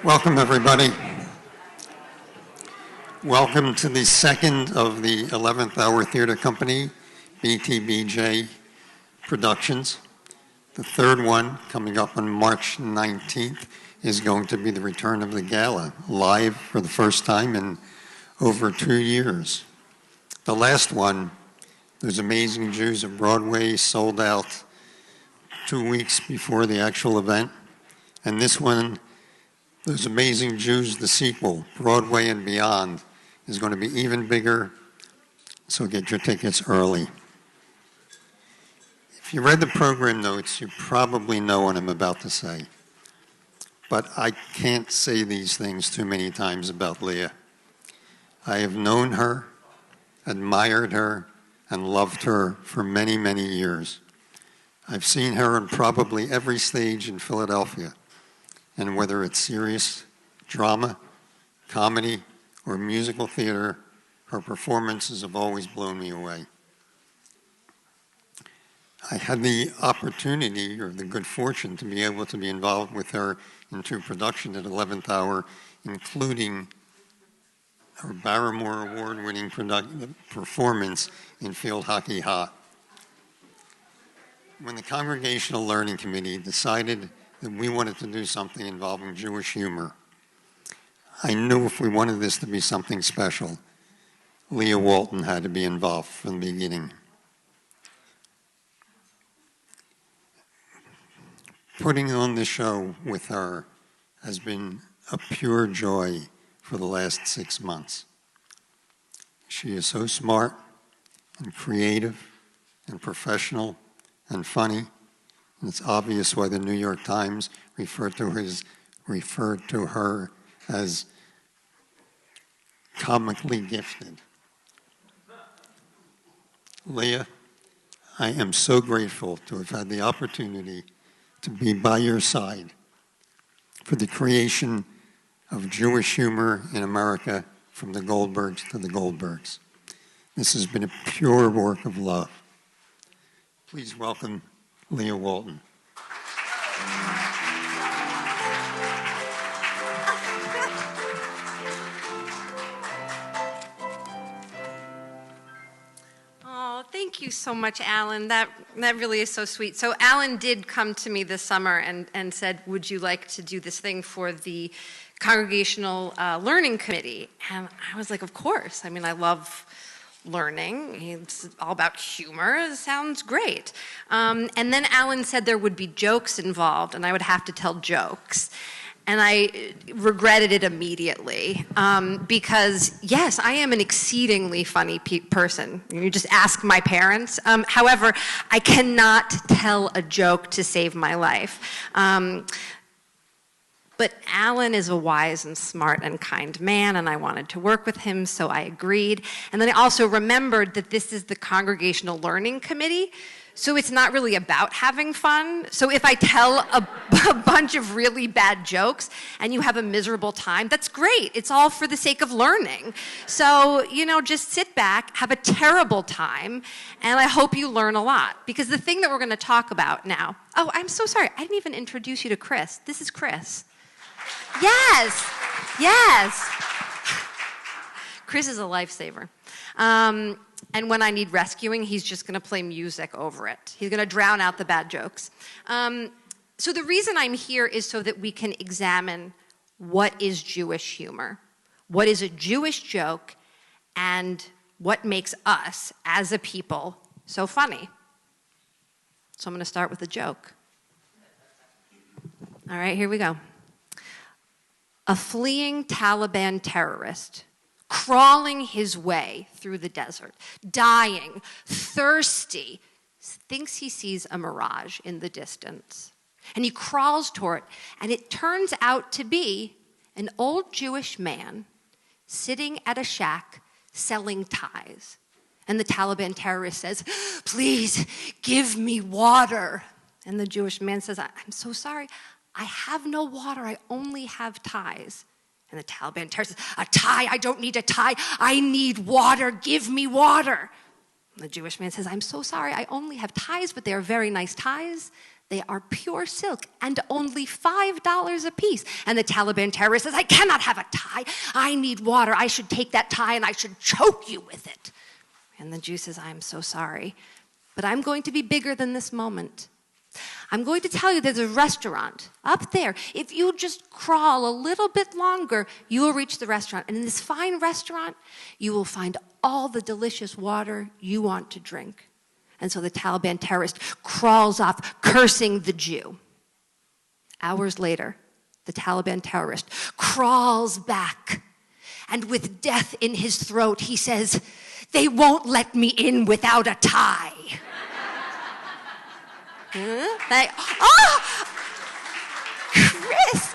Welcome, everybody. Welcome to the second of the 11th Hour Theater Company, BTBJ Productions. The third one, coming up on March 19th, is going to be the return of the gala, live for the first time in over 2 years. The last one, Those Amazing Jews of Broadway, sold out 2 weeks before the actual event. And this one, Those Amazing Jews, the sequel, Broadway and Beyond, is going to be even bigger, so get your tickets early. If you read the program notes, you probably know what I'm about to say. But I can't say these things too many times about Leah. I have known her, admired her, and loved her for many, many years. I've seen her on probably every stage in Philadelphia. And whether it's serious drama, comedy, or musical theater, her performances have always blown me away. I had the opportunity or the good fortune to be able to be involved with her in 2 productions at 11th Hour, including her Barrymore Award-winning performance in Field Hockey Hot. When the Congregational Learning Committee decided that we wanted to do something involving Jewish humor, I knew if we wanted this to be something special, Leah Walton had to be involved from the beginning. Putting on the show with her has been a pure joy for the last 6 months. She is so smart and creative and professional and funny. And it's obvious why the New York Times referred to her as comically gifted. Leah, I am so grateful to have had the opportunity to be by your side for the creation of Jewish humor in America, from the Goldbergs to the Goldbergs. This has been a pure work of love. Please welcome Leah Walton. Oh, thank you so much, Alan. That really is so sweet. So Alan did come to me this summer and said, would you like to do this thing for the Congregational Learning Committee? And I was like, of course. I mean, I love learning. It's all about humor. It sounds great. And then Alan said there would be jokes involved, and I would have to tell jokes. And I regretted it immediately because, yes, I am an exceedingly funny person. You just ask my parents. However, I cannot tell a joke to save my life. But Alan is a wise and smart and kind man, and I wanted to work with him, so I agreed. And then I also remembered that this is the Congregational Learning Committee, so it's not really about having fun. So if I tell a bunch of really bad jokes and you have a miserable time, that's great. It's all for the sake of learning. So, just sit back, have a terrible time, and I hope you learn a lot. Because the thing that we're going to talk about now, oh, I'm so sorry. I didn't even introduce you to Chris. This is Chris. Yes. Chris is a lifesaver. And when I need rescuing, he's just going to play music over it. He's going to drown out the bad jokes. So the reason I'm here is so that we can examine what is Jewish humor, what is a Jewish joke, and what makes us, as a people, so funny. So I'm going to start with a joke. All right, here we go. A fleeing Taliban terrorist, crawling his way through the desert, dying, thirsty, thinks he sees a mirage in the distance. And he crawls toward it, and it turns out to be an old Jewish man sitting at a shack selling ties. And the Taliban terrorist says, "Please give me water." And the Jewish man says, "I'm so sorry. I have no water. I only have ties." And the Taliban terrorist says, "A tie? I don't need a tie. I need water. Give me water." And the Jewish man says, "I'm so sorry. I only have ties, but they are very nice ties." They are pure silk and only $5 a piece. And the Taliban terrorist says, I cannot have a tie. I need water. I should take that tie and I should choke you with it. And the Jew says, I'm so sorry, but I'm going to be bigger than this moment. I'm going to tell you there's a restaurant up there. If you just crawl a little bit longer, you will reach the restaurant. And in this fine restaurant, you will find all the delicious water you want to drink. And so the Taliban terrorist crawls off, cursing the Jew. Hours later, the Taliban terrorist crawls back, and with death in his throat, he says, they won't let me in without a tie. Chris!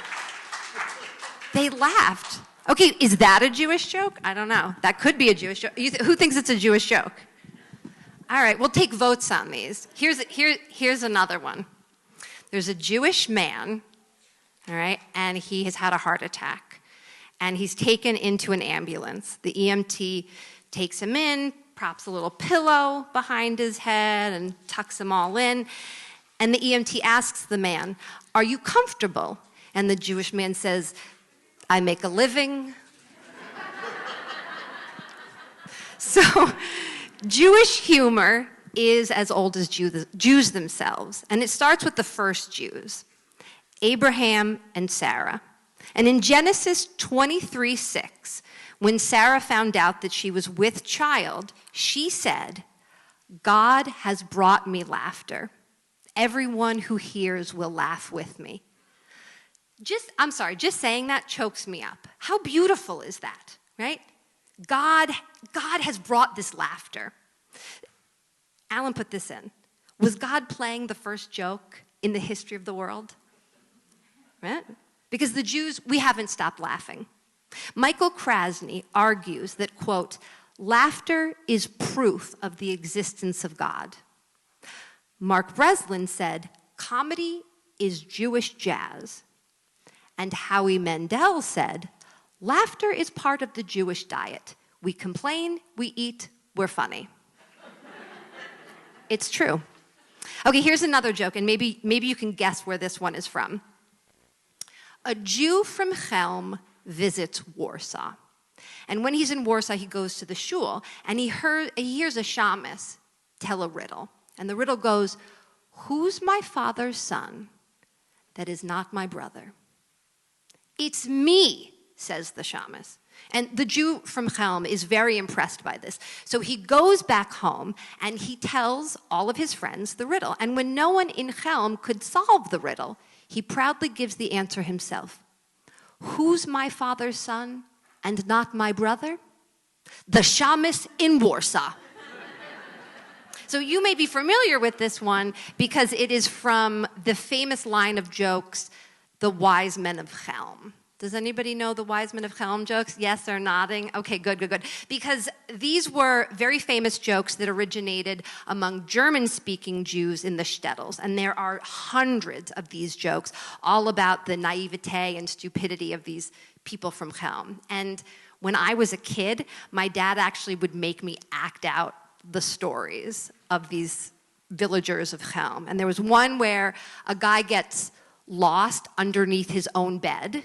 They laughed. Okay, is that a Jewish joke? I don't know. That could be a Jewish joke. Who thinks it's a Jewish joke? All right, we'll take votes on these. Here's another one. There's a Jewish man, all right, and he has had a heart attack. And he's taken into an ambulance. The EMT takes him in, props a little pillow behind his head, and tucks him all in. And the EMT asks the man, are you comfortable? And the Jewish man says, I make a living. So, Jewish humor is as old as Jews themselves, and it starts with the first Jews, Abraham and Sarah. And in Genesis 23:6, when Sarah found out that she was with child, she said, God has brought me laughter. Everyone who hears will laugh with me. Just saying that chokes me up. How beautiful is that, right? God has brought this laughter. Alan put this in. Was God playing the first joke in the history of the world? Right? Because the Jews, we haven't stopped laughing. Michael Krasny argues that, quote, laughter is proof of the existence of God. Mark Breslin said, comedy is Jewish jazz. And Howie Mandel said, laughter is part of the Jewish diet. We complain, we eat, we're funny. It's true. Okay, here's another joke, and maybe you can guess where this one is from. A Jew from Chelm visits Warsaw. And when he's in Warsaw, he goes to the shul, and he hears a shamus tell a riddle. And the riddle goes, who's my father's son that is not my brother? It's me, says the shamus. And the Jew from Chelm is very impressed by this. So he goes back home, and he tells all of his friends the riddle. And when no one in Chelm could solve the riddle, he proudly gives the answer himself. Who's my father's son and not my brother? The shamus in Warsaw. So you may be familiar with this one because it is from the famous line of jokes, The Wise Men of Chelm. Does anybody know the Wise Men of Chelm jokes? Yes, they're nodding. Okay, good. Because these were very famous jokes that originated among German-speaking Jews in the shtetls. And there are hundreds of these jokes, all about the naivete and stupidity of these people from Chelm. And when I was a kid, my dad actually would make me act out the stories of these villagers of Chelm. And there was one where a guy gets lost underneath his own bed,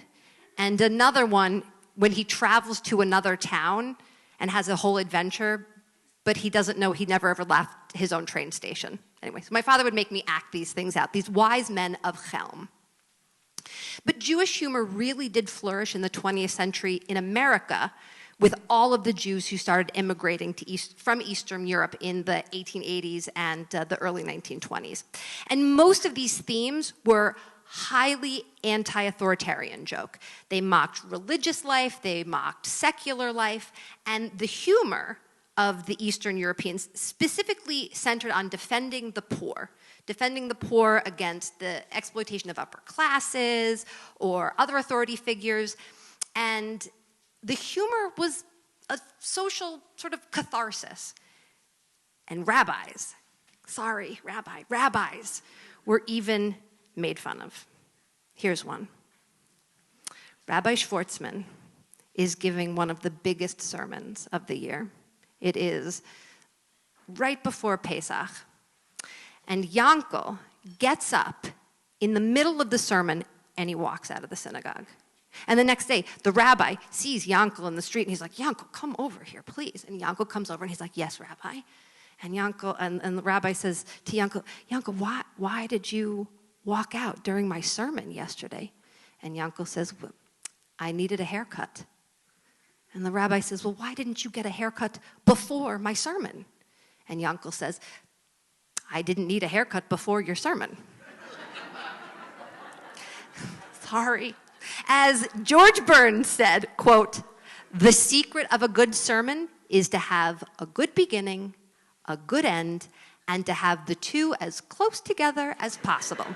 and another one when he travels to another town and has a whole adventure, but he doesn't know he never ever left his own train station. Anyway, so my father would make me act these things out, these wise men of Chelm. But Jewish humor really did flourish in the 20th century in America with all of the Jews who started immigrating from Eastern Europe in the 1880s and the early 1920s. And most of these themes were highly anti-authoritarian joke. They mocked religious life, they mocked secular life, and the humor of the Eastern Europeans specifically centered on defending the poor against the exploitation of upper classes or other authority figures. And the humor was a social sort of catharsis. And rabbis were even made fun of. Here's one. Rabbi Schwartzman is giving one of the biggest sermons of the year. It is right before Pesach. And Yankel gets up in the middle of the sermon and he walks out of the synagogue. And the next day, the rabbi sees Yankel in the street and he's like, Yankel, come over here, please. And Yankel comes over and he's like, yes, Rabbi. And Yankel, and the rabbi says to Yankel, Yankel, why did you walk out during my sermon yesterday? And Yankel says, well, I needed a haircut. And the rabbi says, well, why didn't you get a haircut before my sermon? And Yankel says, I didn't need a haircut before your sermon. Sorry. As George Burns said, quote, the secret of a good sermon is to have a good beginning, a good end, and to have the two as close together as possible.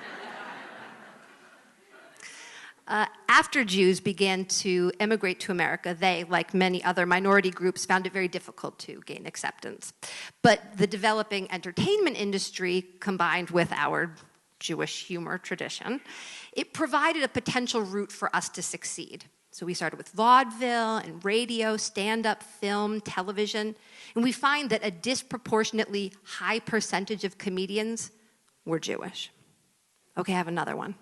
After Jews began to immigrate to America, they, like many other minority groups, found it very difficult to gain acceptance. But the developing entertainment industry, combined with our Jewish humor tradition, it provided a potential route for us to succeed. So we started with vaudeville and radio, stand-up, film, television, and we find that a disproportionately high percentage of comedians were Jewish. Okay, I have another one.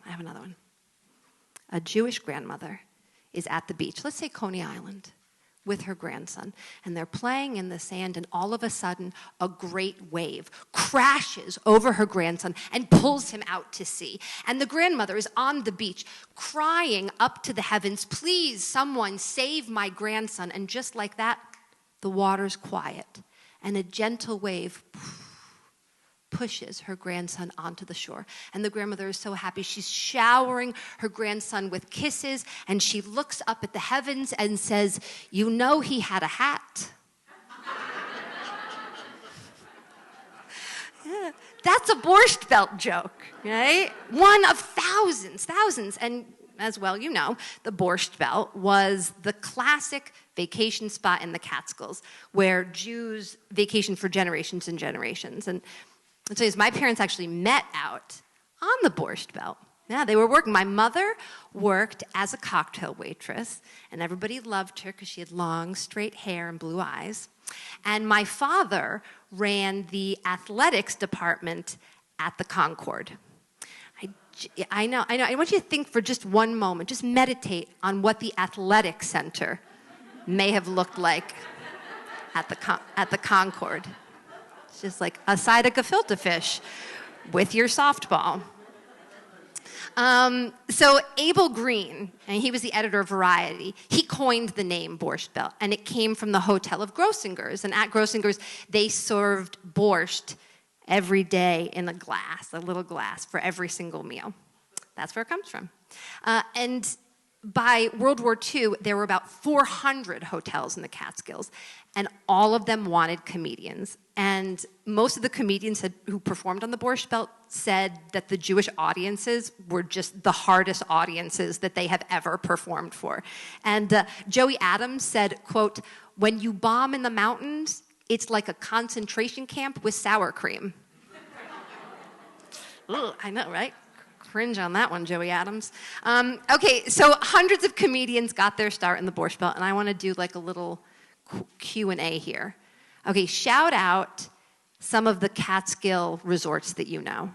A Jewish grandmother is at the beach, let's say Coney Island, with her grandson, and they're playing in the sand, and all of a sudden, a great wave crashes over her grandson and pulls him out to sea. And the grandmother is on the beach, crying up to the heavens, please, someone save my grandson. And just like that, the water's quiet, and a gentle wave pushes her grandson onto the shore. And the grandmother is so happy. She's showering her grandson with kisses, and she looks up at the heavens and says, you know he had a hat. Yeah, that's a Borscht Belt joke, right? One of thousands. And as well, you know, the Borscht Belt was the classic vacation spot in the Catskills where Jews vacationed for generations and generations. And so my parents actually met out on the Borscht Belt. Yeah, they were working. My mother worked as a cocktail waitress, and everybody loved her because she had long, straight hair and blue eyes. And my father ran the athletics department at the Concord. I know. I want you to think for just one moment, just meditate on what the athletic center may have looked like at the Concord. It's just like a side of gefilte fish with your softball. So Abel Green, and he was the editor of Variety, he coined the name Borscht Belt, and it came from the Hotel of Grossinger's. And at Grossinger's, they served borscht every day in a glass, a little glass, for every single meal. That's where it comes from. And by World War II, there were about 400 hotels in the Catskills, and all of them wanted comedians. And most of the comedians who performed on the Borscht Belt said that the Jewish audiences were just the hardest audiences that they have ever performed for. And Joey Adams said, quote, when you bomb in the mountains, it's like a concentration camp with sour cream. Ugh, I know, right? Cringe on that one, Joey Adams. Okay, so hundreds of comedians got their start in the Borscht Belt, and I want to do like a little Q&A here. Okay, shout out some of the Catskill resorts that you know.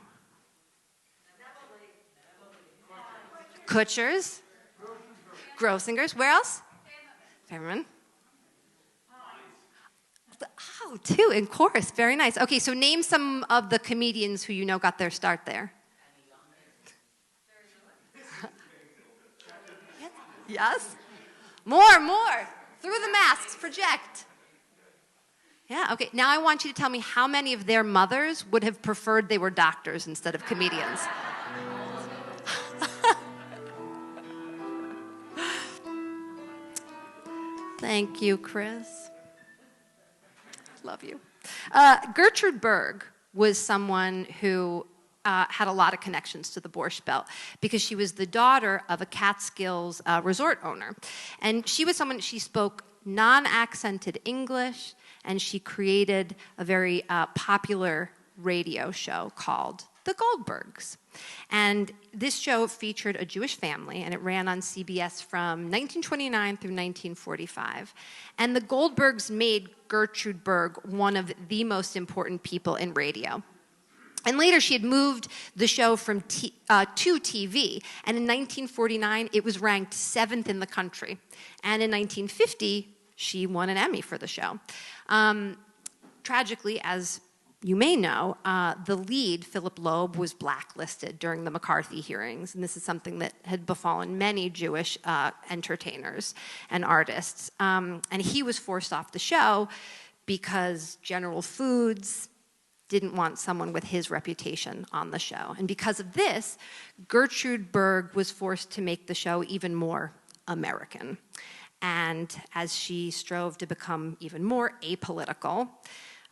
Kutcher's, Grossinger's, where else? Fairman. Oh, two in chorus, very nice. Okay, so name some of the comedians who you know got their start there. Yes? More. Through the masks, project. Yeah, okay. Now I want you to tell me how many of their mothers would have preferred they were doctors instead of comedians. Thank you, Chris. Love you. Gertrude Berg was someone who had a lot of connections to the Borscht Belt because she was the daughter of a Catskills resort owner. And she was someone, she spoke non-accented English, and she created a very popular radio show called The Goldbergs. And this show featured a Jewish family, and it ran on CBS from 1929 through 1945. And the Goldbergs made Gertrude Berg one of the most important people in radio. And later, she had moved the show to TV. And in 1949, it was ranked 7th in the country. And in 1950, she won an Emmy for the show. Tragically, as you may know, the lead, Philip Loeb, was blacklisted during the McCarthy hearings. And this is something that had befallen many Jewish entertainers and artists. And he was forced off the show because General Foods didn't want someone with his reputation on the show. And because of this, Gertrude Berg was forced to make the show even more American. And as she strove to become even more apolitical,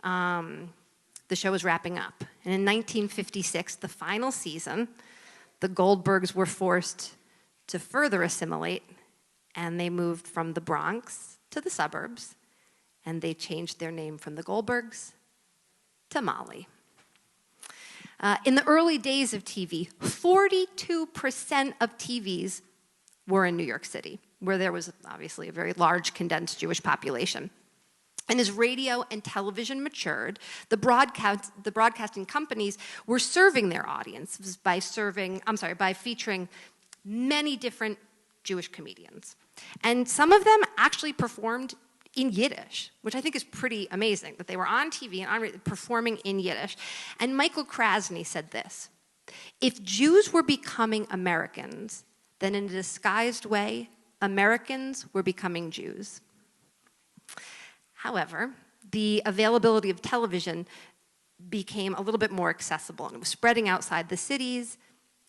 the show was wrapping up. And in 1956, the final season, the Goldbergs were forced to further assimilate, and they moved from the Bronx to the suburbs, and they changed their name from the Goldbergs to Molly. In the early days of TV, 42% of TVs were in New York City, where there was obviously a very large condensed Jewish population. And as radio and television matured, the broadcasting companies were serving their audiences by featuring many different Jewish comedians. And some of them actually performed in Yiddish, which I think is pretty amazing, that they were on TV and performing in Yiddish. And Michael Krasny said this: "If Jews were becoming Americans, then in a disguised way, Americans were becoming Jews." However, the availability of television became a little bit more accessible, and it was spreading outside the cities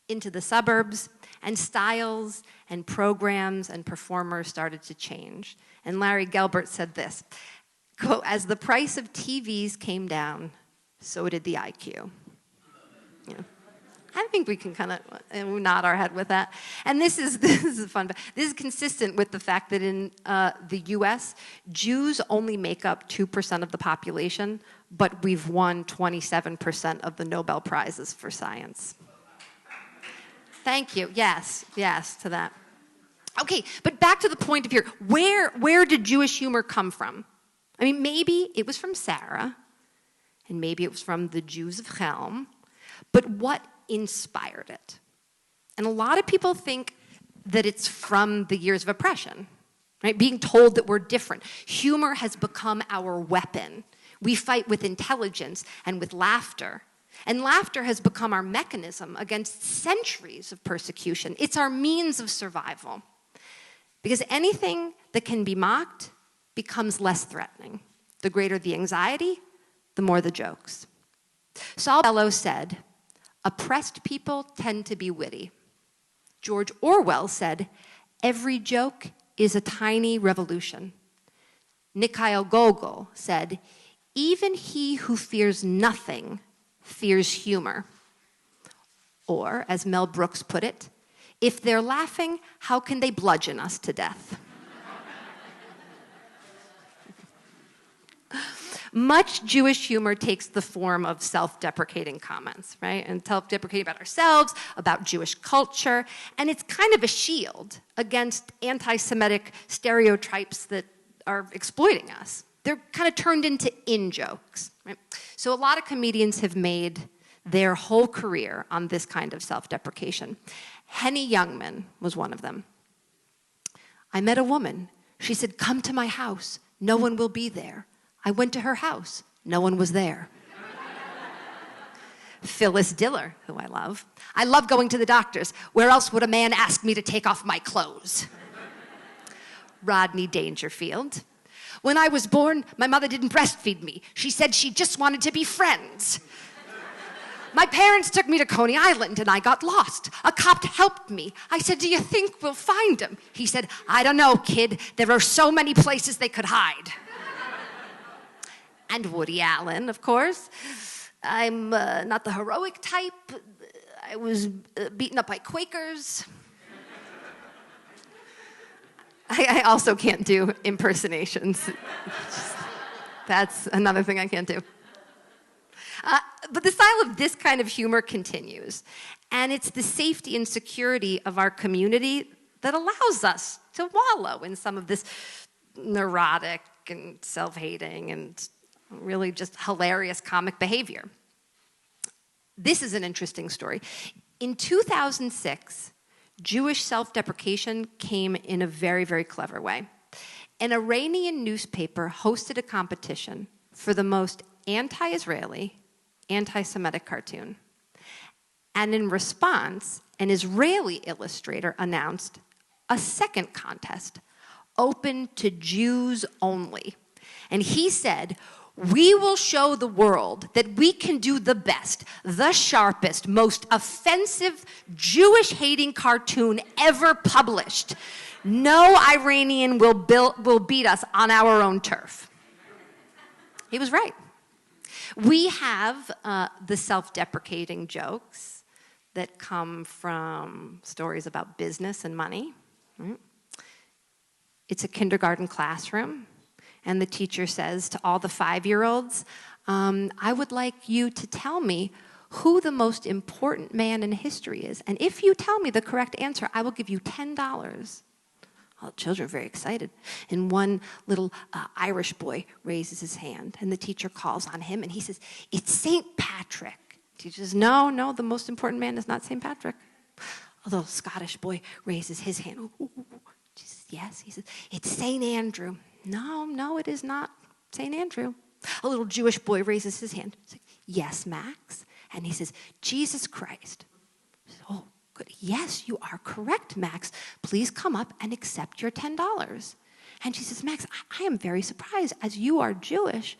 into the suburbs, and styles and programs and performers started to change. And Larry Gelbart said this, quote, "As the price of TVs came down, so did the IQ." Yeah. I think we can kind of nod our head with that. And this is fun. This is consistent with the fact that in the U.S., Jews only make up 2% of the population, but we've won 27% of the Nobel Prizes for science. Thank you. Yes to that. Okay, but back to the point of here. Where did Jewish humor come from? I mean, maybe it was from Sarah, and maybe it was from the Jews of Chelm, but what inspired it? And a lot of people think that it's from the years of oppression, right? Being told that we're different. Humor has become our weapon. We fight with intelligence and with laughter. And laughter has become our mechanism against centuries of persecution. It's our means of survival. Because anything that can be mocked becomes less threatening. The greater the anxiety, the more the jokes. Saul Bellow said, "Oppressed people tend to be witty." George Orwell said, "Every joke is a tiny revolution." Mikhail Gogol said, "Even he who fears nothing fears humor." Or, as Mel Brooks put it, "If they're laughing, how can they bludgeon us to death?" Much Jewish humor takes the form of self-deprecating comments, right? And self-deprecating about ourselves, about Jewish culture, and it's kind of a shield against anti-Semitic stereotypes that are exploiting us. They're kind of turned into in-jokes, right? So a lot of comedians have made their whole career on this kind of self-deprecation. Henny Youngman was one of them. "I met a woman. She said, 'Come to my house. No one will be there.' I went to her house. No one was there." Phyllis Diller, who I love. "I love going to the doctors. Where else would a man ask me to take off my clothes?" Rodney Dangerfield. "When I was born, my mother didn't breastfeed me. She said she just wanted to be friends. My parents took me to Coney Island and I got lost. A cop helped me. I said, 'Do you think we'll find him?' He said, 'I don't know, kid. There are so many places they could hide.'" And Woody Allen, of course. "I'm not the heroic type. I was beaten up by Quakers." I also can't do impersonations. That's another thing I can't do. But the style of this kind of humor continues. And it's the safety and security of our community that allows us to wallow in some of this neurotic and self-hating and really just hilarious comic behavior. This is an interesting story. In 2006, Jewish self-deprecation came in a very, very clever way. An Iranian newspaper hosted a competition for the most anti-Israeli, anti-Semitic cartoon. And in response, an Israeli illustrator announced a second contest, open to Jews only. And he said, "We will show the world that we can do the best, the sharpest, most offensive Jewish-hating cartoon ever published. No Iranian will beat us on our own turf." He was right. We have the self-deprecating jokes that come from stories about business and money. Right? It's a kindergarten classroom, and the teacher says to all the 5-year-olds, "I would like you to tell me who the most important man in history is. And if you tell me the correct answer, I will give you $10. All the children are very excited. And one little Irish boy raises his hand, and the teacher calls on him, and he says, "It's St. Patrick." The teacher says, No, the most important man is not St. Patrick. A little Scottish boy raises his hand. Ooh. She says, "Yes." He says, "It's St. Andrew." No, it is not St. Andrew. A little Jewish boy raises his hand. He's like, "Yes, Max." And he says, "Jesus Christ." She says, "Oh, good. Yes, you are correct, Max. Please come up and accept your $10. And she says, "Max, I am very surprised. As you are Jewish,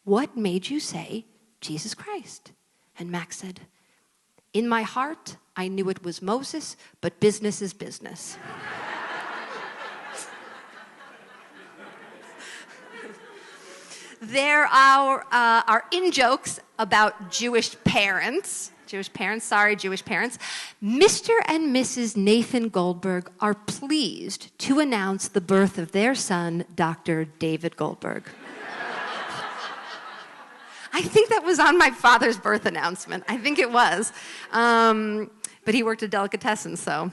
what made you say Jesus Christ?" And Max said, "In my heart, I knew it was Moses, but business is business." There are in-jokes about Jewish parents. Jewish parents. Mr. and Mrs. Nathan Goldberg are pleased to announce the birth of their son, Dr. David Goldberg. I think that was on my father's birth announcement. I think it was. But he worked at Delicatessen, so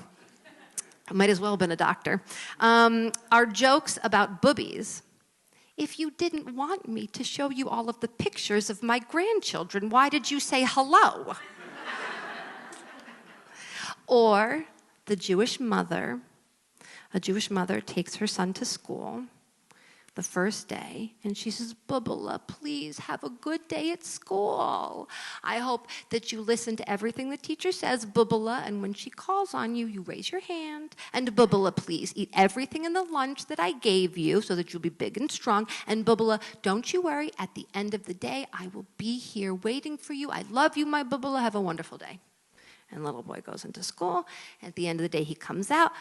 I might as well have been a doctor. Our jokes about boobies. If you didn't want me to show you all of the pictures of my grandchildren, why did you say hello? Or the Jewish mother. A Jewish mother takes her son to school the first day, and she says, "Bubala, please have a good day at school. I hope that you listen to everything the teacher says, Bubala, and when she calls on you, you raise your hand. And Bubala, please eat everything in the lunch that I gave you so that you'll be big and strong. And Bubala, don't you worry, at the end of the day, I will be here waiting for you. I love you, my Bubala. Have a wonderful day." And little boy goes into school. At the end of the day, he comes out,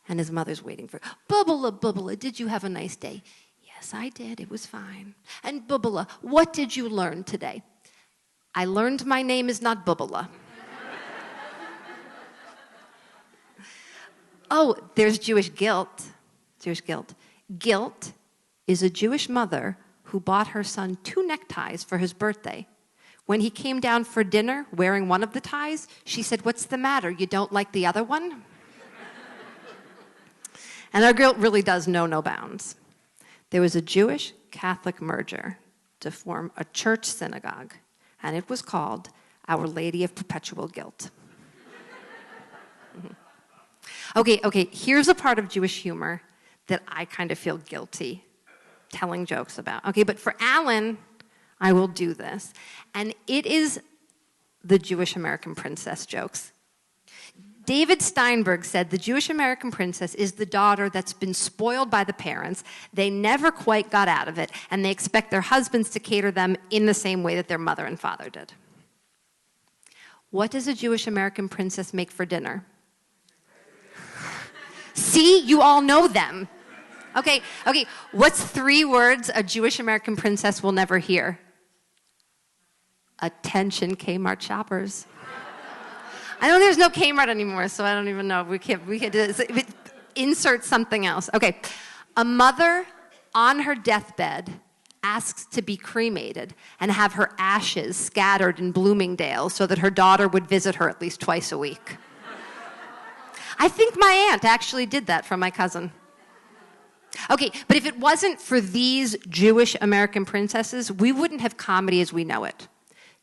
and his mother's waiting for him. "Bubala, did you have a nice day?" "Yes, I did. It was fine." "And Bubala, what did you learn today?" "I learned my name is not Bubala." Oh, there's Jewish guilt. Guilt is a Jewish mother who bought her son 2 neckties for his birthday. When he came down for dinner wearing one of the ties, she said, "What's the matter? You don't like the other one?" And our guilt really does know no bounds. There was a Jewish Catholic merger to form a church synagogue, and it was called Our Lady of Perpetual Guilt. Okay, here's a part of Jewish humor that I kind of feel guilty telling jokes about. Okay, but for Alan, I will do this. And it is the Jewish American princess jokes. David Steinberg said the Jewish American princess is the daughter that's been spoiled by the parents. They never quite got out of it, and they expect their husbands to cater them in the same way that their mother and father did. What does a Jewish American princess make for dinner? See, you all know them. Okay, what's 3 words a Jewish American princess will never hear? Attention, Kmart shoppers. I know there's no Kmart anymore, so I don't even know. We can't do this. Insert something else. Okay. A mother on her deathbed asks to be cremated and have her ashes scattered in Bloomingdale so that her daughter would visit her at least twice a week. I think my aunt actually did that for my cousin. Okay, but if it wasn't for these Jewish American princesses, we wouldn't have comedy as we know it.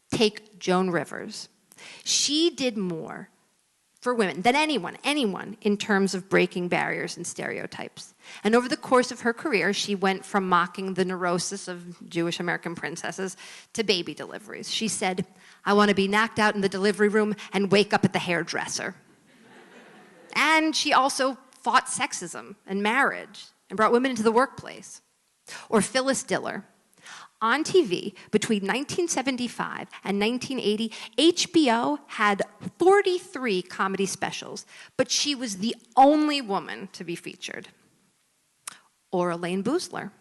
Take Joan Rivers. She did more for women than anyone in terms of breaking barriers and stereotypes. And over the course of her career, she went from mocking the neurosis of Jewish American princesses to baby deliveries. She said, "I want to be knocked out in the delivery room and wake up at the hairdresser." And she also fought sexism and marriage and brought women into the workplace. Or Phyllis Diller. On TV, between 1975 and 1980, HBO had 43 comedy specials, but she was the only woman to be featured. Or Elaine Boosler.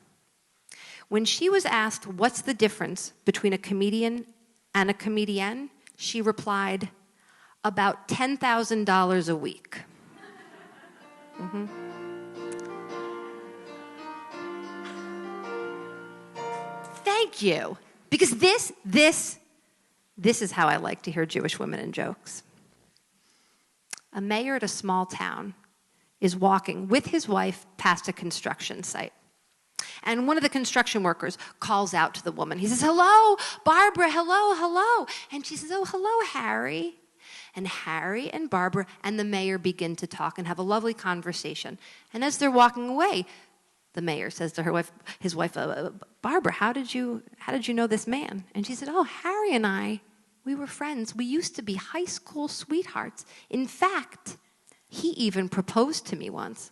When she was asked what's the difference between a comedian and a comedienne, she replied, "About $10,000 a week." Mm-hmm. Thank you. Because this is how I like to hear Jewish women in jokes. A mayor at a small town is walking with his wife past a construction site. And one of the construction workers calls out to the woman. He says, "Hello, Barbara, hello, hello." And she says, "Oh, hello, Harry." And Harry and Barbara and the mayor begin to talk and have a lovely conversation. And as they're walking away, the mayor says to his wife, "Barbara, how did you know this man?" And she said, "Oh, Harry and I, we were friends. We used to be high school sweethearts. In fact, he even proposed to me once."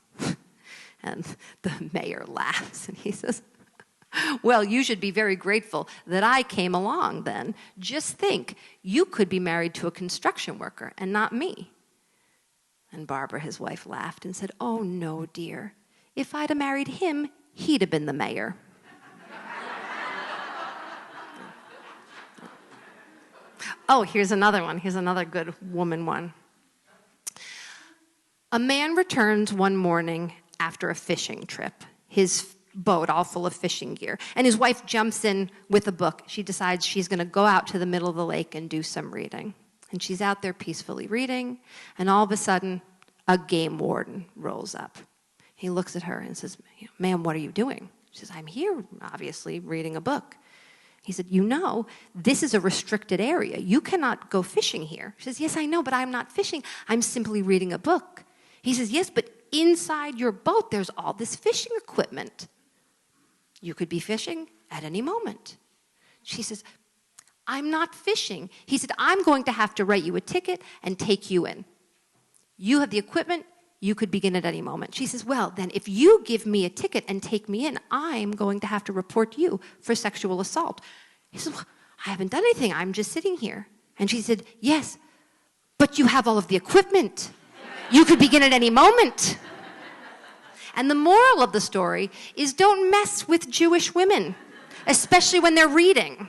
And the mayor laughs and he says, "Well, you should be very grateful that I came along then. Just think, you could be married to a construction worker and not me." And Barbara, his wife, laughed and said, "Oh, no, dear. If I'd have married him, he'd have been the mayor." Oh, here's another one. Here's another good woman one. A man returns one morning after a fishing trip, his boat all full of fishing gear, and his wife jumps in with a book. She decides she's going to go out to the middle of the lake and do some reading. And she's out there peacefully reading, and all of a sudden, a game warden rolls up. He looks at her and says, "Ma'am, what are you doing?" She says, "I'm here, obviously, reading a book." He said, "You know, this is a restricted area. You cannot go fishing here." She says, "Yes, I know, but I'm not fishing. I'm simply reading a book." He says, "Yes, but inside your boat, there's all this fishing equipment. You could be fishing at any moment." She says, "I'm not fishing." He said, "I'm going to have to write you a ticket and take you in. You have the equipment. You could begin at any moment." She says, "Well, then if you give me a ticket and take me in, I'm going to have to report you for sexual assault." He said, "Well, I haven't done anything. I'm just sitting here." And she said, "Yes, but you have all of the equipment. You could begin at any moment." And the moral of the story is don't mess with Jewish women, especially when they're reading.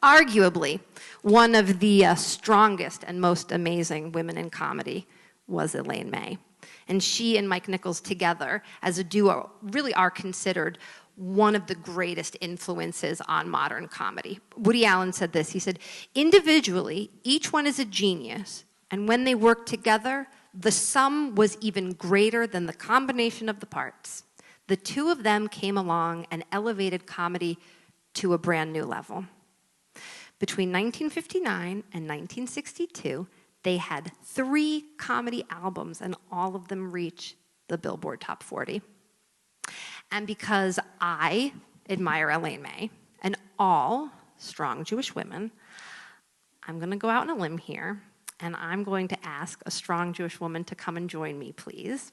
Arguably, one of the strongest and most amazing women in comedy was Elaine May. And she and Mike Nichols together as a duo really are considered one of the greatest influences on modern comedy. Woody Allen said this. He said, "Individually, each one is a genius, and when they work together, the sum was even greater than the combination of the parts. The two of them came along and elevated comedy to a brand new level." Between 1959 and 1962, they had 3 comedy albums, and all of them reached the Billboard Top 40. And because I admire Elaine May and all strong Jewish women, I'm going to go out on a limb here, and I'm going to ask a strong Jewish woman to come and join me, please.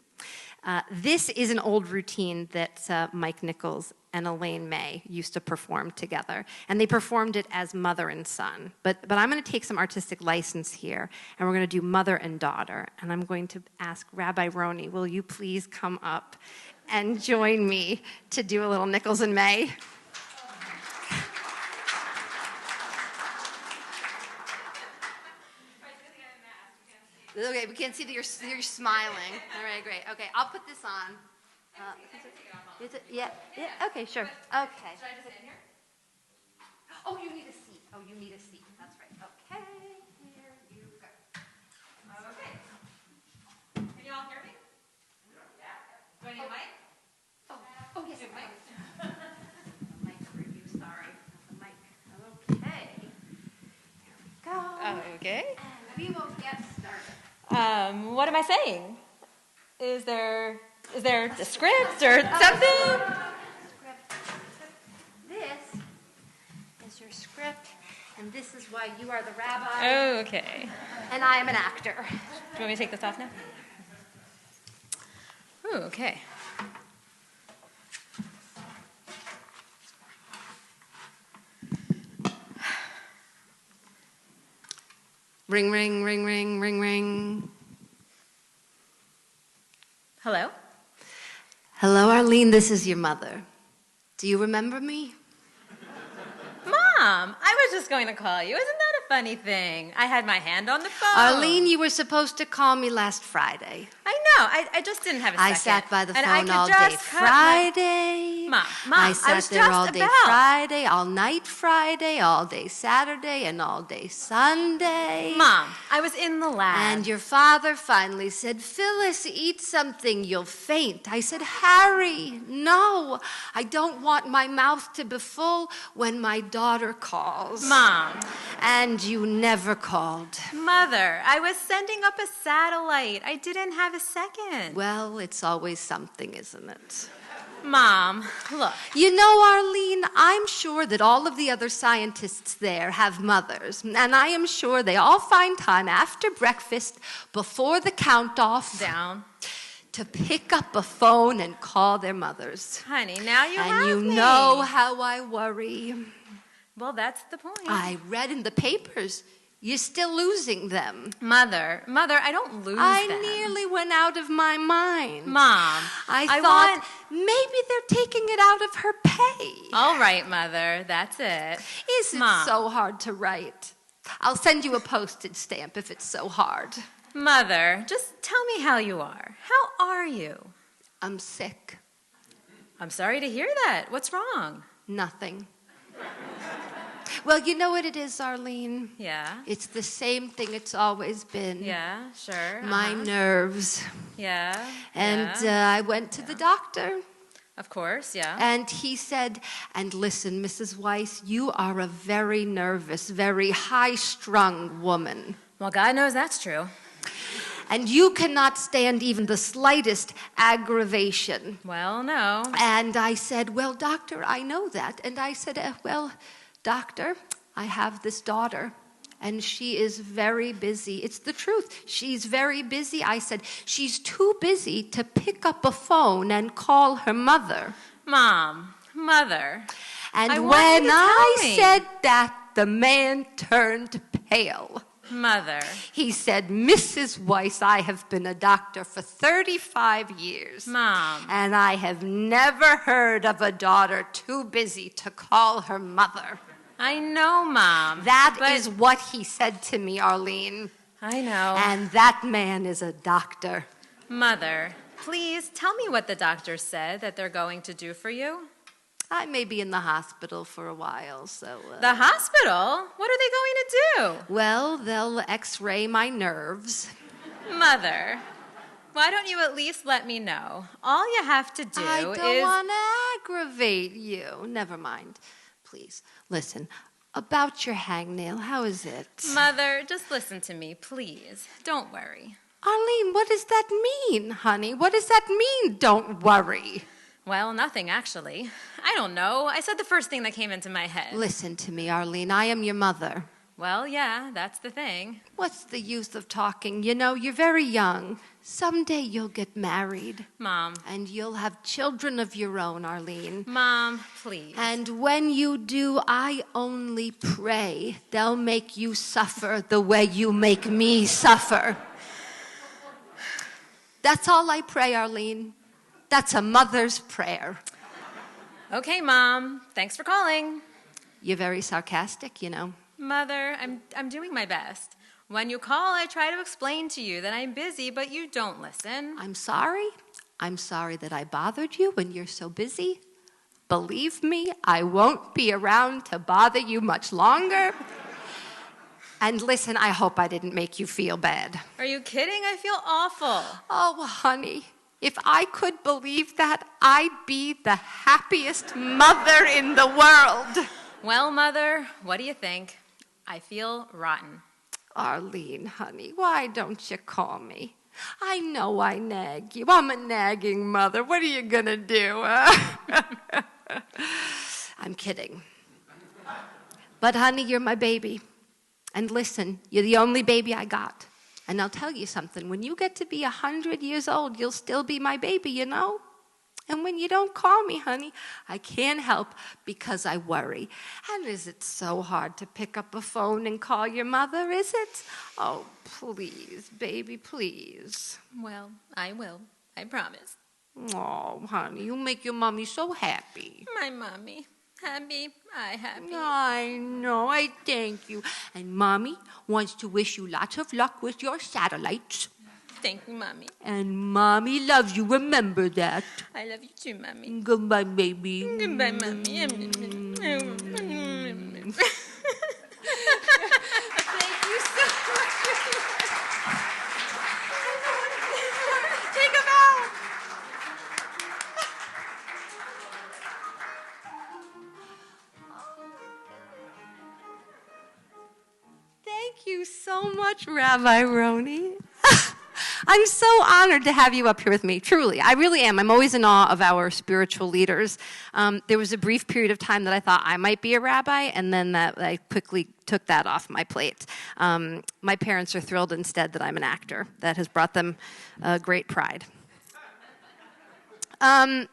This is an old routine that Mike Nichols and Elaine May used to perform together. And they performed it as mother and son. But I'm going to take some artistic license here, and we're going to do mother and daughter. And I'm going to ask Rabbi Roni, will you please come up and join me to do a little Nichols and May? Okay, we can't see that you're smiling. All right, great. Okay, I'll put this on. Is it? Yeah. Okay, sure. Okay. Should I just sit in here? Oh, you need a seat. That's right. Okay, here you go. Okay. Can you all hear me? Yeah. Do I need a mic? Oh, yes. Mic. Mic for you. Sorry. The mic. Okay. What am I saying? Is there a script or something? This is your script, and this is why you are the rabbi, Oh, okay. and I am an actor. Do you want me to take this off now? Ooh, okay. Ring, ring, ring, ring, ring, ring. Hello? Hello, Arlene, this is your mother. Do you remember me? Mom, I was just going to call you. Isn't that a funny thing? I had my hand on the phone. Arlene, you were supposed to call me last Friday. I know. I just didn't have a second. I sat by the And I phone could all just day cut Friday. Mom, I I sat was there just all day about. Friday, all night Friday, all day Saturday, and all day Sunday. Mom, I was in the lab. And your father finally said, Phyllis, eat something, you'll faint. I said, Harry, no, I don't want my mouth to be full when my daughter calls. Mom. And you never called. Mother, I was sending up a satellite. I didn't have a second. Well, it's always something, isn't it? Mom, look. You know, Arlene, I'm sure that all of the other scientists there have mothers, and I am sure they all find time after breakfast, before the count-off, Down. to pick up a phone and call their mothers. Honey, now you have And you me. know how I worry. Well, that's the point. I read in the papers, you're still losing them. Mother, I don't lose I them. nearly went out of my mind. Mom, I I thought want- maybe they're taking it out of her pay. All right, Mother, that's it. Is it Mom. so hard to write? I'll send you a postage stamp if it's so hard. Mother, just tell me how you are. How are you? I'm sick. I'm sorry to hear that. What's wrong? Nothing. Well, you know what it is, Arlene? Yeah. It's the same thing it's always been. Yeah, sure. My nerves. Yeah. And yeah. I went to the doctor, Of course, yeah. and he said, and listen, Mrs. Weiss, you are a very nervous, very high-strung woman. Well, God knows that's true. And you cannot stand even the slightest aggravation. Well, no. And I said, well, doctor, I know that. And I said, well, doctor, I have this daughter, and she is very busy. It's the truth. She's very busy. I said, she's too busy to pick up a phone and call her mother. Mom, Mother. And I want you when to I tell me. said that, the man turned pale. Mother. He said, Mrs. Weiss, I have been a doctor for 35 years. Mom. And I have never heard of a daughter too busy to call her mother. I know, Mom. That but is what he said to me, Arlene. I know. And that man is a doctor. Mother, please tell me what the doctor said that they're going to do for you. I may be in the hospital for a while, so... The hospital? What are they going to do? Well, they'll x-ray my nerves. Mother, why don't you at least let me know? All you have to do I don't is... want to aggravate you. Never mind. Please, listen. About your hangnail, how is it? Mother, just listen to me, please. Don't worry. Arlene, what does that mean, honey? What does that mean, don't worry? Well, nothing, actually. I don't know. I said the first thing that came into my head. Listen to me, Arlene. I am your mother. Well, yeah, that's the thing. What's the use of talking? You know, you're very young. Someday you'll get married. Mom. And you'll have children of your own, Arlene. Mom, please. And when you do, I only pray they'll make you suffer the way you make me suffer. That's all I pray, Arlene. That's a mother's prayer. Okay, Mom. Thanks for calling. You're very sarcastic, you know. Mother, I'm doing my best. When you call, I try to explain to you that I'm busy, but you don't listen. I'm sorry. I'm sorry that I bothered you when you're so busy. Believe me, I won't be around to bother you much longer. And listen, I hope I didn't make you feel bad. Are you kidding? I feel awful. Oh, honey, if I could believe that, I'd be the happiest mother in the world. Well, Mother, what do you think? I feel rotten. Arlene, honey, why don't you call me? I know I nag you. I'm a nagging mother. What are you going to do? I'm kidding. But, honey, you're my baby. And listen, you're the only baby I got. And I'll tell you something. When you get to be 100 years old, you'll still be my baby, you know? And when you don't call me, honey, I can't help because I worry. And is it so hard to pick up a phone and call your mother, is it? Oh, please, baby, please. Well, I will. I promise. Oh, honey, you make your mommy so happy. My mommy. Happy, I happy. I know, I thank you. And Mommy wants to wish you lots of luck with your satellites. Thank you, Mommy. And Mommy loves you, remember that. I love you too, Mommy. Goodbye, baby. Goodbye, Mommy. Thank you so much. Take him out. Thank you so much, Rabbi Roni. I'm so honored to have you up here with me, truly. I really am. I'm always in awe of our spiritual leaders. There was a brief period of time that I thought I might be a rabbi, and then I quickly took that off my plate. My parents are thrilled instead that I'm an actor. That has brought them great pride. I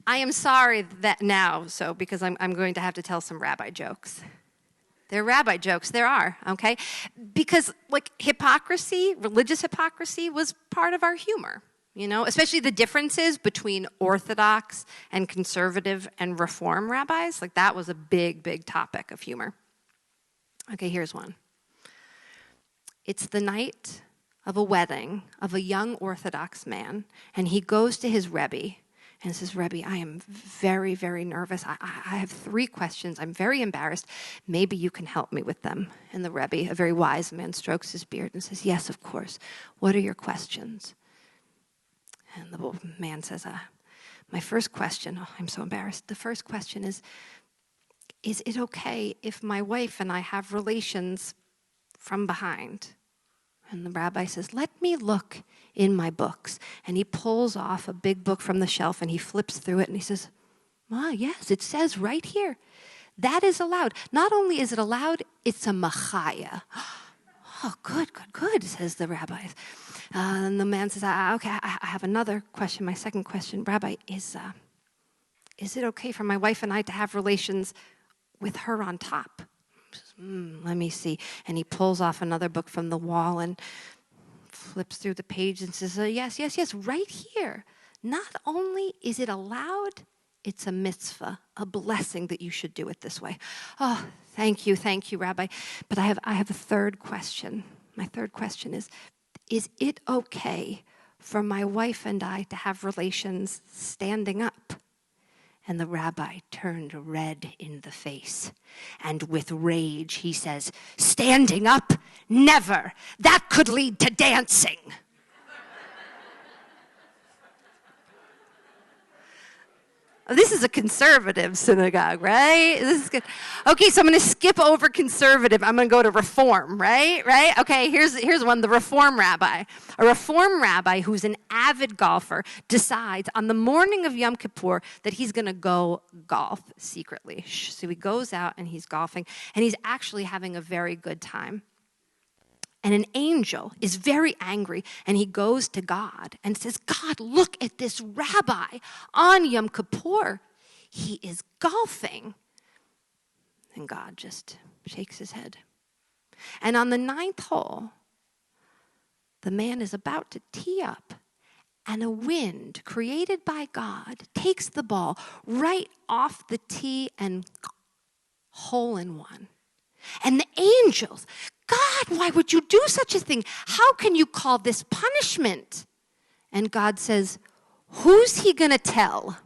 am sorry that now, because I'm going to have to tell some rabbi jokes. They're rabbi jokes. There are, okay? Because, hypocrisy, religious hypocrisy, was part of our humor, you know? Especially the differences between Orthodox and conservative and Reform rabbis. That was a big, big topic of humor. Okay, here's one. It's the night of a wedding of a young Orthodox man, and he goes to his Rebbe and says, Rebbe, I am very, very nervous. I have 3 questions. I'm very embarrassed. Maybe you can help me with them. And the Rebbe, a very wise man, strokes his beard and says, yes, of course. What are your questions? And the man says, my first question, I'm so embarrassed. The first question is it okay if my wife and I have relations from behind? And the rabbi says, let me look in my books. And he pulls off a big book from the shelf and he flips through it and he says, yes, it says right here. That is allowed. Not only is it allowed, it's a machaya. Oh, good, says the rabbi. And the man says, okay, I have another question. My second question, Rabbi, is it okay for my wife and I to have relations with her on top? Let me see. And he pulls off another book from the wall and flips through the page and says, yes, right here. Not only is it allowed, it's a mitzvah, a blessing that you should do it this way. Oh, thank you, Rabbi. But I have a third question. My third question is it okay for my wife and I to have relations standing up? And the rabbi turned red in the face. And with rage, he says, standing up? Never. That could lead to dancing. This is a conservative synagogue, right? This is good. Okay, so I'm going to skip over conservative. I'm going to go to reform, right? Okay, here's one, the reform rabbi. A reform rabbi who's an avid golfer decides on the morning of Yom Kippur that he's going to go golf secretly. So he goes out and he's golfing, and he's actually having a very good time. And an angel is very angry, and he goes to God and says, God, look at this rabbi on Yom Kippur. He is golfing. And God just shakes his head. And on the 9th hole, the man is about to tee up, and a wind created by God takes the ball right off the tee and hole in one. And the angels, God, why would you do such a thing? How can you call this punishment? And God says, who's he going to tell?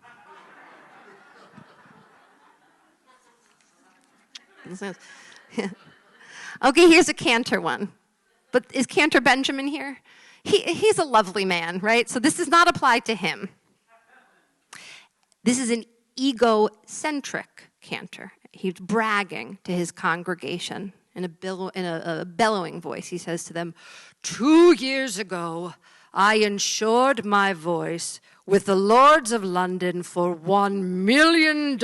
Okay, here's a Cantor one. But is Cantor Benjamin here? He's a lovely man, right? So this does not apply to him. This is an egocentric Cantor. He's bragging to his congregation. in a bellowing voice, he says to them, 2 years ago, I insured my voice with the Lords of London for $1 million.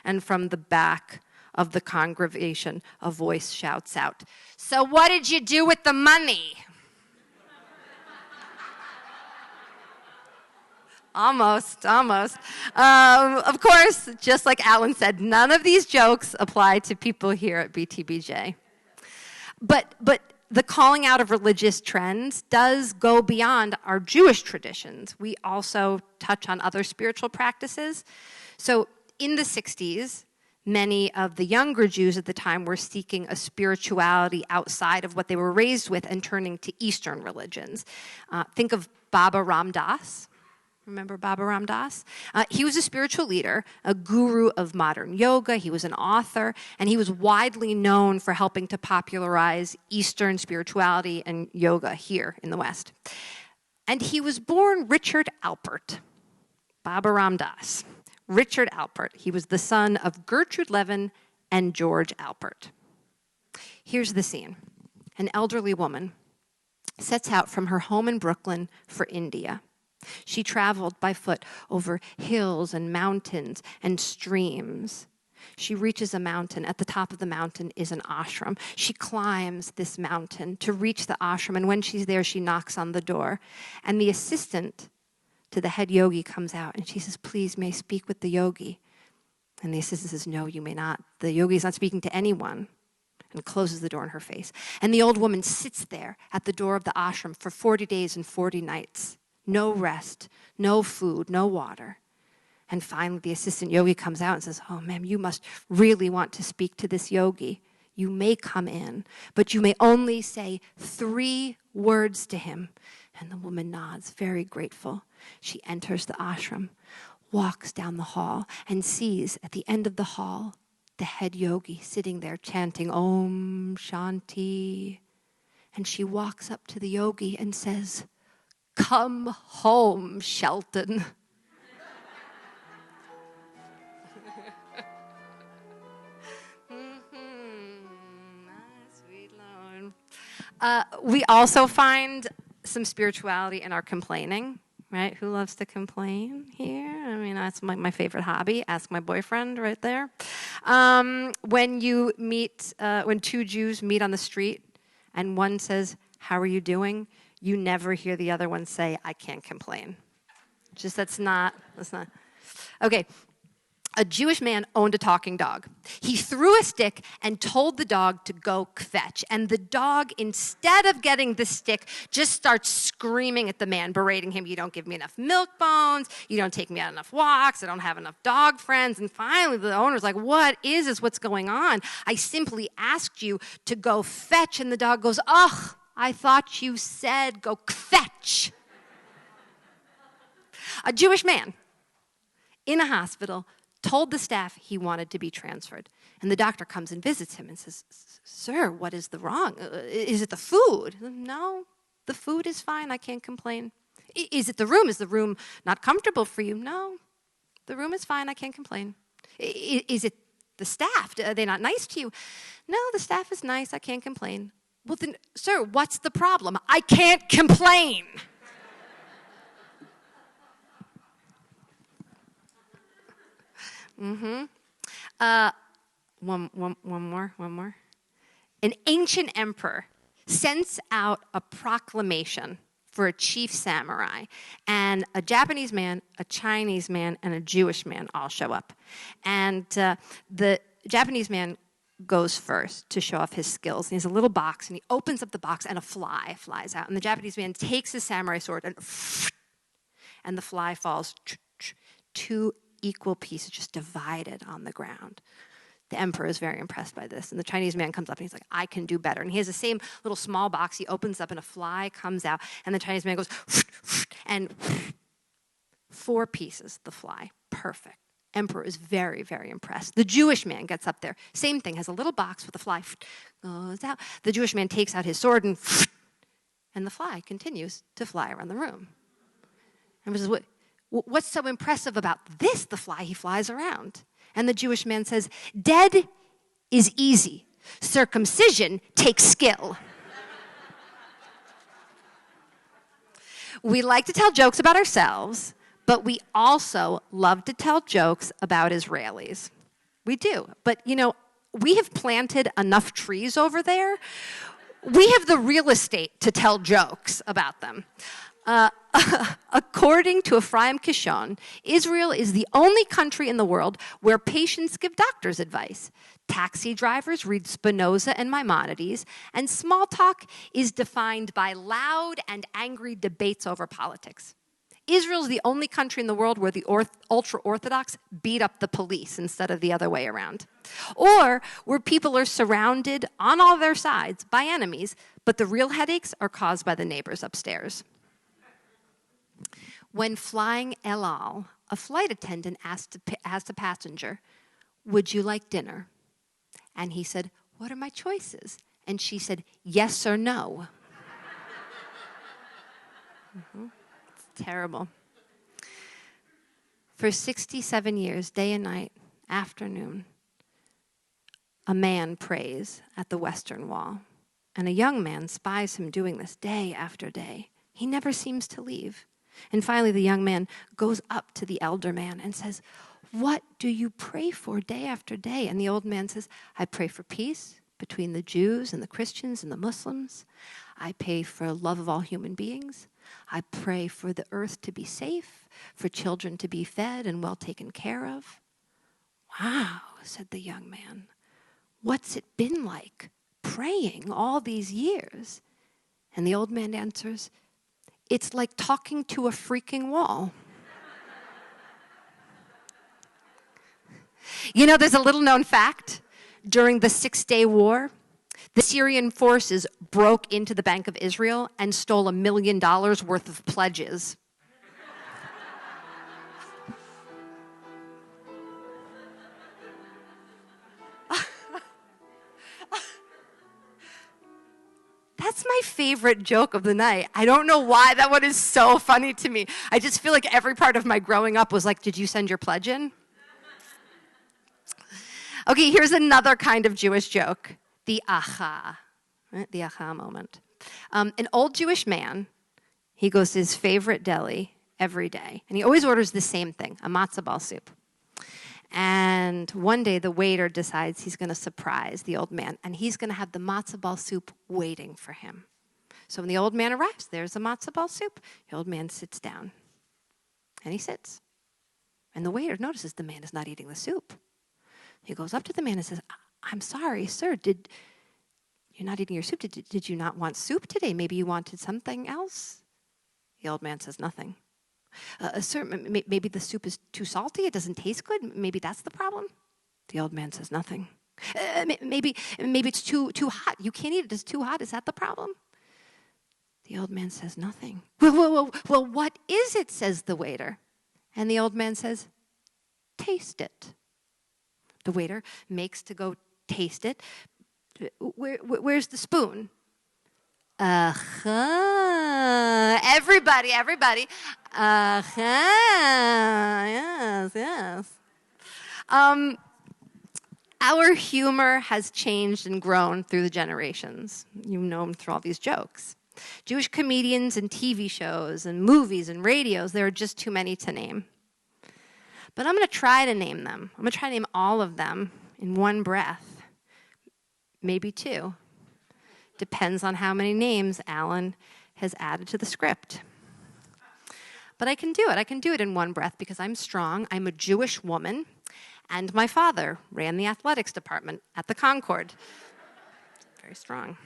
And from the back of the congregation, a voice shouts out, so what did you do with the money? Almost. Of course, just like Alan said, none of these jokes apply to people here at BTBJ. But the calling out of religious trends does go beyond our Jewish traditions. We also touch on other spiritual practices. So in the 60s, many of the younger Jews at the time were seeking a spirituality outside of what they were raised with and turning to Eastern religions. Think of Baba Ram Dass. Remember Baba Ram Dass? He was a spiritual leader, a guru of modern yoga. He was an author, and he was widely known for helping to popularize Eastern spirituality and yoga here in the West. And he was born Richard Alpert, Baba Ram Dass. Richard Alpert. He was the son of Gertrude Levin and George Alpert. Here's the scene. An elderly woman sets out from her home in Brooklyn for India. She traveled by foot over hills and mountains and streams. She reaches a mountain. At the top of the mountain is an ashram. She climbs this mountain to reach the ashram, and when she's there, she knocks on the door. And the assistant to the head yogi comes out, and she says, please, may I speak with the yogi? And the assistant says, no, you may not. The yogi is not speaking to anyone, and closes the door in her face. And the old woman sits there at the door of the ashram for 40 days and 40 nights. No rest, no food, no water. And finally, the assistant yogi comes out and says, oh, ma'am, you must really want to speak to this yogi. You may come in, but you may only say 3 words to him. And the woman nods, very grateful. She enters the ashram, walks down the hall, and sees at the end of the hall the head yogi sitting there chanting Om Shanti. And she walks up to the yogi and says, come home, Shelton. Sweet Lord. We also find some spirituality in our complaining, right? Who loves to complain here? I mean, that's my favorite hobby. Ask my boyfriend right there. When you meet, when 2 Jews meet on the street and one says, how are you doing? You never hear the other one say, I can't complain. That's not. Okay, a Jewish man owned a talking dog. He threw a stick and told the dog to go fetch. And the dog, instead of getting the stick, just starts screaming at the man, berating him. You don't give me enough milk bones. You don't take me on enough walks. I don't have enough dog friends. And finally, the owner's like, what is this? What's going on? I simply asked you to go fetch. And the dog goes, ugh. I thought you said go fetch. A Jewish man in a hospital told the staff he wanted to be transferred. And the doctor comes and visits him and says, sir, what is the wrong? Is it the food? No, the food is fine. I can't complain. Is it the room? Is the room not comfortable for you? No, the room is fine. I can't complain. Is it the staff? Are they not nice to you? No, the staff is nice. I can't complain. Well then, sir, what's the problem? I can't complain. One more. An ancient emperor sends out a proclamation for a chief samurai, and a Japanese man, a Chinese man, and a Jewish man all show up. And the Japanese man goes first to show off his skills. And he has a little box, and he opens up the box, and a fly flies out. And the Japanese man takes his samurai sword, and the fly falls. 2 equal pieces just divided on the ground. The emperor is very impressed by this. And the Chinese man comes up, and he's like, I can do better. And he has the same little small box. He opens up, and a fly comes out. And the Chinese man goes, and 4 pieces, the fly. Perfect. Emperor is very, very impressed. The Jewish man gets up there. Same thing, has a little box with a fly. Goes out. The Jewish man takes out his sword, and the fly continues to fly around the room. And says, what's so impressive about this, the fly? He flies around. And the Jewish man says, dead is easy. Circumcision takes skill. We like to tell jokes about ourselves, but we also love to tell jokes about Israelis. We do. But, we have planted enough trees over there. We have the real estate to tell jokes about them. According to Ephraim Kishon, Israel is the only country in the world where patients give doctors advice. Taxi drivers read Spinoza and Maimonides, and small talk is defined by loud and angry debates over politics. Israel is the only country in the world where the ultra-Orthodox beat up the police instead of the other way around. Or where people are surrounded on all their sides by enemies, but the real headaches are caused by the neighbors upstairs. When flying El Al, a flight attendant asked a passenger, "Would you like dinner?" And he said, "What are my choices?" And she said, "Yes or no." It's terrible. For 67 years, day and night, afternoon, a man prays at the Western Wall, and a young man spies him doing this day after day. He never seems to leave. And finally, the young man goes up to the elder man and says, "What do you pray for day after day?" And the old man says, "I pray for peace between the Jews and the Christians and the Muslims. I pray for love of all human beings. I pray for the earth to be safe, for children to be fed and well taken care of." "Wow," said the young man. "What's it been like praying all these years?" And the old man answers, "It's like talking to a freaking wall." There's a little known fact. During the 6-Day War, the Syrian forces broke into the Bank of Israel and stole $1 million worth of pledges. That's my favorite joke of the night. I don't know why that one is so funny to me. I just feel like every part of my growing up was like, did you send your pledge in? Okay, here's another kind of Jewish joke. The aha, right? The aha moment. An old Jewish man, he goes to his favorite deli every day, and he always orders the same thing, a matzo ball soup. And one day the waiter decides he's going to surprise the old man, and he's going to have the matzo ball soup waiting for him. So when the old man arrives, there's the matzo ball soup. The old man sits down, and he sits. And the waiter notices the man is not eating the soup. He goes up to the man and says, "I'm sorry, sir, you're not eating your soup. Did you not want soup today? Maybe you wanted something else?" The old man says nothing. "Sir, maybe the soup is too salty. It doesn't taste good. Maybe that's the problem." The old man says nothing. Maybe it's too hot. You can't eat it. It's too hot. Is that the problem?" The old man says nothing. Well, what is it?" says the waiter. And the old man says, "Taste it." The waiter makes to go taste it. Where's the spoon? Everybody. Yes. Our humor has changed and grown through the generations. You know them through all these jokes. Jewish comedians and TV shows and movies and radios, there are just too many to name. But I'm going to try to name them. I'm going to try to name all of them in one breath. Maybe two. Depends on how many names Alan has added to the script. But I can do it. I can do it in one breath because I'm strong. I'm a Jewish woman, and my father ran the athletics department at the Concord. Very strong.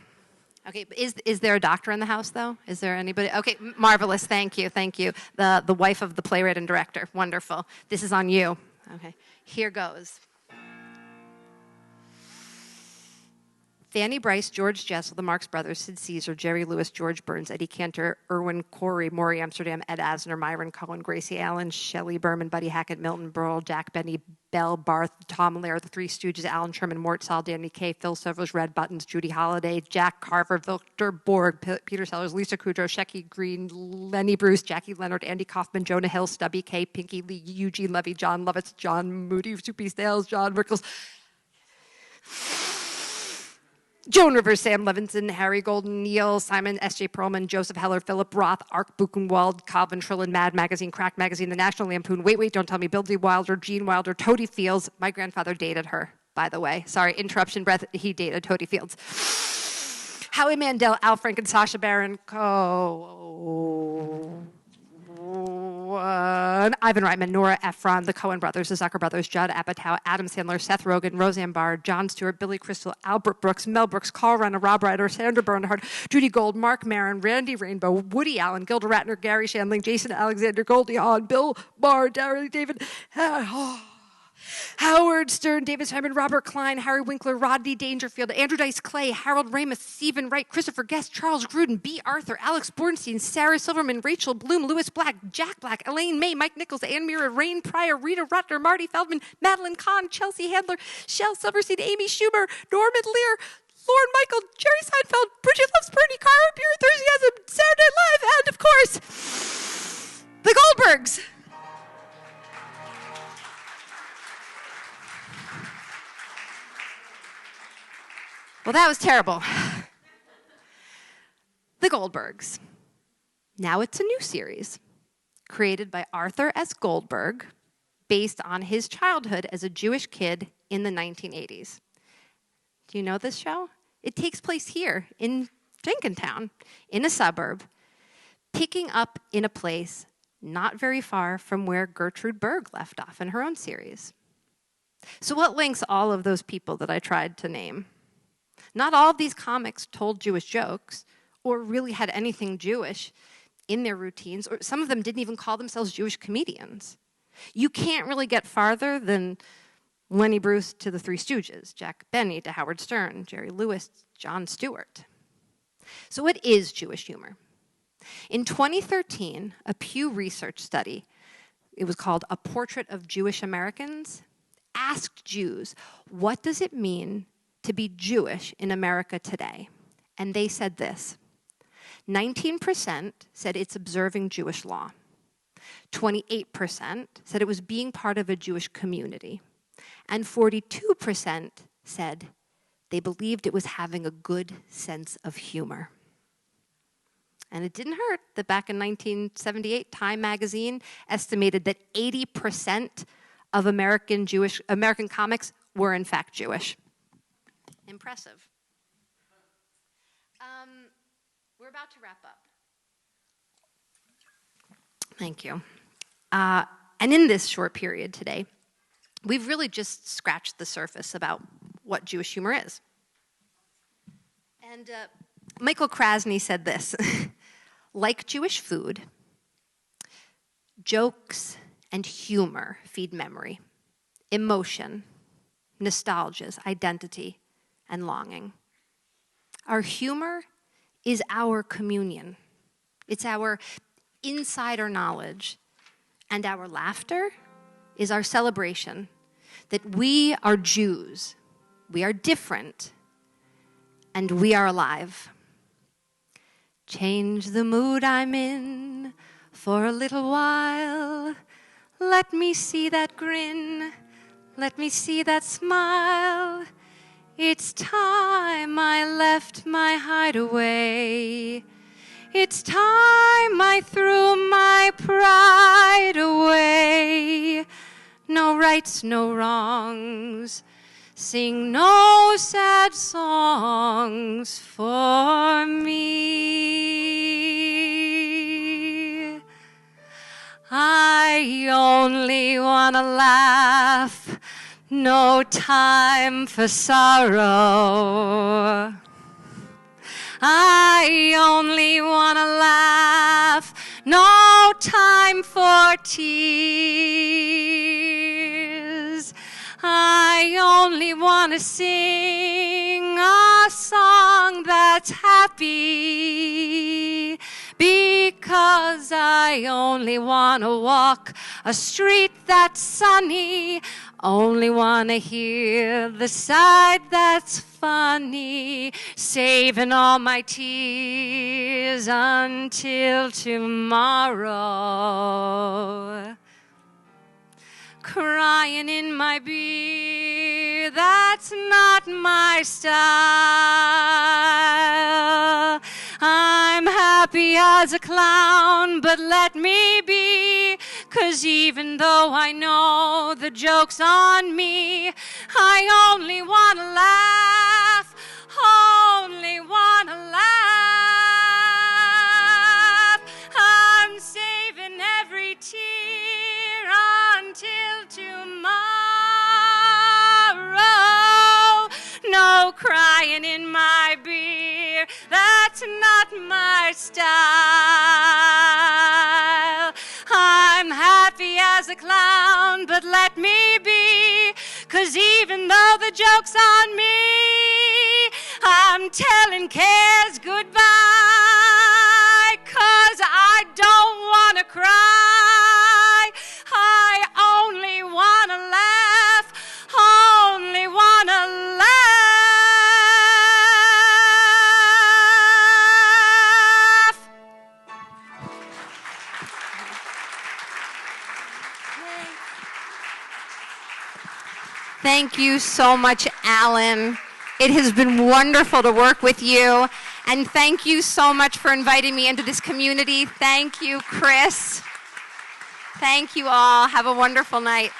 Okay, is there a doctor in the house, though? Is there anybody? Okay, marvelous. Thank you. The wife of the playwright and director. Wonderful. This is on you. Okay, here goes. Fanny Bryce, George Jessel, the Marx Brothers, Sid Caesar, Jerry Lewis, George Burns, Eddie Cantor, Irwin Corey, Maury Amsterdam, Ed Asner, Myron Cohen, Gracie Allen, Shelley Berman, Buddy Hackett, Milton Berle, Jack Benny, Bell Barth, Tom Lehrer, the Three Stooges, Alan Sherman, Mort Sahl, Danny Kaye, Phil Silvers, Red Buttons, Judy Holliday, Jack Carver, Victor Borg, Peter Sellers, Lisa Kudrow, Shecky Green, Lenny Bruce, Jackie Leonard, Andy Kaufman, Jonah Hill, Stubby K, Pinky Lee, Eugene Levy, John Lovitz, John Moody, Soupy Sales, John Rickles. Joan Rivers, Sam Levinson, Harry Golden, Neil Simon, S.J. Perlman, Joseph Heller, Philip Roth, Art Buchenwald, Calvin Trillin, Mad Magazine, Crack Magazine, The National Lampoon, Wait, Wait, Don't Tell Me, Bill D. Wilder, Gene Wilder, Toady Fields. My grandfather dated her, by the way. Sorry, interruption breath. He dated Toady Fields. Howie Mandel, Al Franken, Sacha Baron Cohen, Ivan Reitman, Nora Ephron, the Coen brothers, the Zucker brothers, Judd Apatow, Adam Sandler, Seth Rogen, Roseanne Barr, Jon Stewart, Billy Crystal, Albert Brooks, Mel Brooks, Carl Reiner, Rob Reiner, Sandra Bernhard, Judy Gold, Mark Maron, Randy Rainbow, Woody Allen, Gilda Radner, Gary Shandling, Jason Alexander, Goldie Hawn, Bill Maher, Darry David, Howard Stern, David Simon, Robert Klein, Harry Winkler, Rodney Dangerfield, Andrew Dice Clay, Harold Ramis, Stephen Wright, Christopher Guest, Charles Gruden, B. Arthur, Alex Bornstein, Sarah Silverman, Rachel Bloom, Louis Black, Jack Black, Elaine May, Mike Nichols, Ann Mira, Rain Pryor, Rita Rutner, Marty Feldman, Madeline Kahn, Chelsea Handler, Shel Silverstein, Amy Schumer, Norman Lear, Lorne Michael, Jerry Seinfeld, Bridget Loves Bernie, Cara, Pure Enthusiasm, Saturday Night Live, and of course, the Goldbergs. Well, that was terrible. The Goldbergs. Now it's a new series created by Arthur S. Goldberg based on his childhood as a Jewish kid in the 1980s. Do you know this show? It takes place here in Jenkintown, in a suburb, picking up in a place not very far from where Gertrude Berg left off in her own series. So what links all of those people that I tried to name? Not all of these comics told Jewish jokes or really had anything Jewish in their routines, or some of them didn't even call themselves Jewish comedians. You can't really get farther than Lenny Bruce to the Three Stooges, Jack Benny to Howard Stern, Jerry Lewis, Jon Stewart. So what is Jewish humor? In 2013, a Pew Research study, it was called A Portrait of Jewish Americans, asked Jews, what does it mean to be Jewish in America today? And they said this: 19% said it's observing Jewish law. 28% said it was being part of a Jewish community. And 42% said they believed it was having a good sense of humor. And it didn't hurt that back in 1978, Time magazine estimated that 80% of American comics were in fact Jewish. Impressive. We're about to wrap up. Thank you. And in this short period today, we've really just scratched the surface about what Jewish humor is. And Michael Krasny said this: like Jewish food, jokes and humor feed memory, emotion, nostalgias, identity, and longing. Our humor is our communion. It's our insider knowledge. And our laughter is our celebration that we are Jews, we are different, and we are alive. Change the mood I'm in for a little while. Let me see that grin. Let me see that smile. It's time I left my hideaway. It's time I threw my pride away. No rights, no wrongs. Sing no sad songs for me. I only want to laugh. No time for sorrow. I only want to laugh. No time for tears. I only want to sing a song that's happy, because I only want to walk a street that's sunny. Only want to hear the side that's funny, saving all my tears until tomorrow. Crying in my beer, that's not my style. I'm happy as a clown, but let me be, 'cause even though I know the joke's on me, I only wanna laugh, only wanna laugh. I'm saving every tear until tomorrow. No crying in my beer, that's not my style. I'm happy as a clown, but let me be, 'cause even though the joke's on me, I'm telling cares goodbye, 'cause I don't want to cry. I only want to laugh, only want to laugh. Thank you so much, Alan. It has been wonderful to work with you. And thank you so much for inviting me into this community. Thank you, Chris. Thank you all. Have a wonderful night.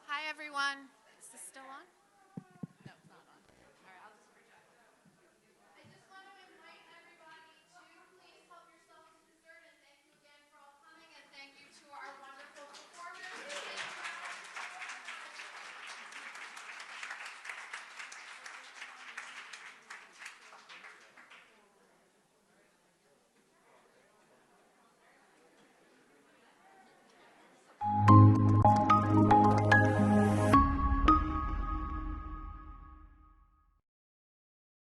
Hi, everyone. Is this still on?